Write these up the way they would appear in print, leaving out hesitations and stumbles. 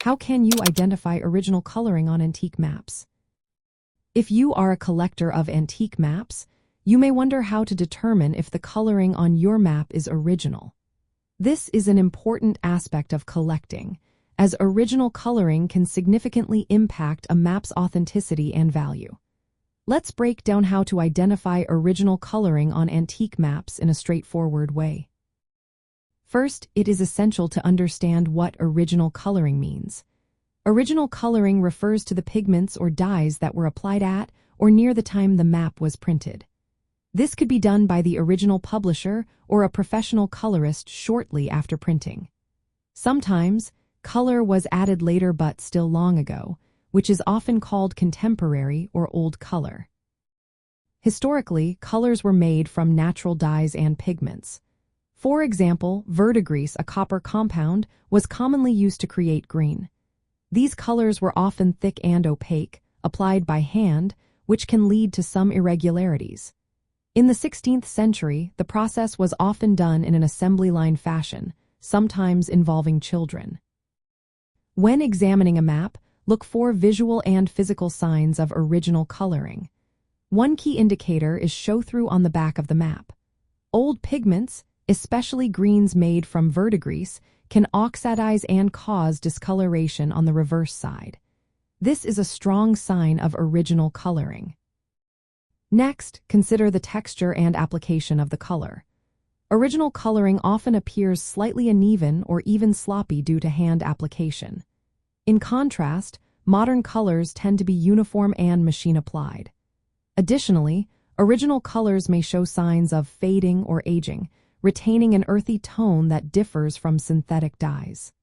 How can you identify original coloring on antique maps? If you are a collector of antique maps, you may wonder how to determine if the coloring on your map is original. This is an important aspect of collecting, as original coloring can significantly impact a map's authenticity and value. Let's break down how to identify original coloring on antique maps in a straightforward way. First, it is essential to understand what original coloring means. Original coloring refers to the pigments or dyes that were applied at or near the time the map was printed. This could be done by the original publisher or a professional colorist shortly after printing. Sometimes, color was added later but still long ago, which is often called contemporary or old color. Historically, colors were made from natural dyes and pigments. For example, verdigris, a copper compound, was commonly used to create green. These colors were often thick and opaque, applied by hand, which can lead to some irregularities. In the 16th century, the process was often done in an assembly line fashion, sometimes involving children. When examining a map, look for visual and physical signs of original coloring. One key indicator is show-through on the back of the map. Old pigments, especially greens made from verdigris, can oxidize and cause discoloration on the reverse side. This is a strong sign of original coloring. Next, consider the texture and application of the color. Original coloring often appears slightly uneven or even sloppy due to hand application. In contrast, modern colors tend to be uniform and machine-applied. Additionally, original colors may show signs of fading or aging, retaining an earthy tone that differs from synthetic dyes.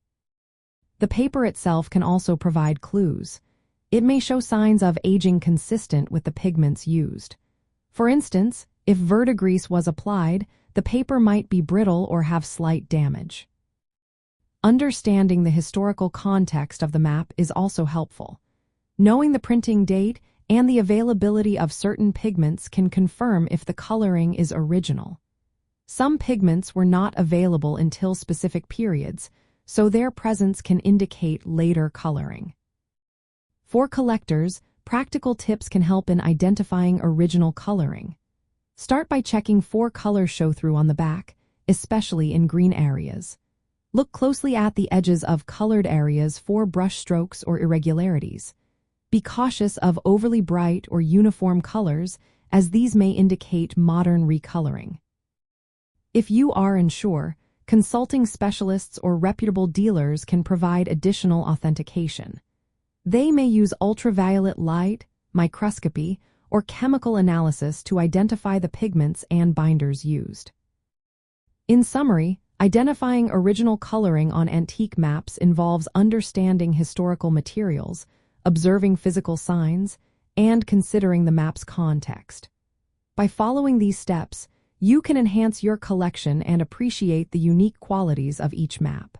The paper itself can also provide clues. It may show signs of aging consistent with the pigments used. For instance, if verdigris was applied, the paper might be brittle or have slight damage. Understanding the historical context of the map is also helpful. Knowing the printing date and the availability of certain pigments can confirm if the coloring is original. Some pigments were not available until specific periods, so their presence can indicate later coloring. For collectors, practical tips can help in identifying original coloring. Start by checking for color show-through on the back, especially in green areas. Look closely at the edges of colored areas for brush strokes or irregularities. Be cautious of overly bright or uniform colors, as these may indicate modern recoloring. If you are unsure, consulting specialists or reputable dealers can provide additional authentication. They may use ultraviolet light, microscopy, or chemical analysis to identify the pigments and binders used. In summary, identifying original coloring on antique maps involves understanding historical materials, observing physical signs, and considering the map's context. By following these steps, you can enhance your collection and appreciate the unique qualities of each map.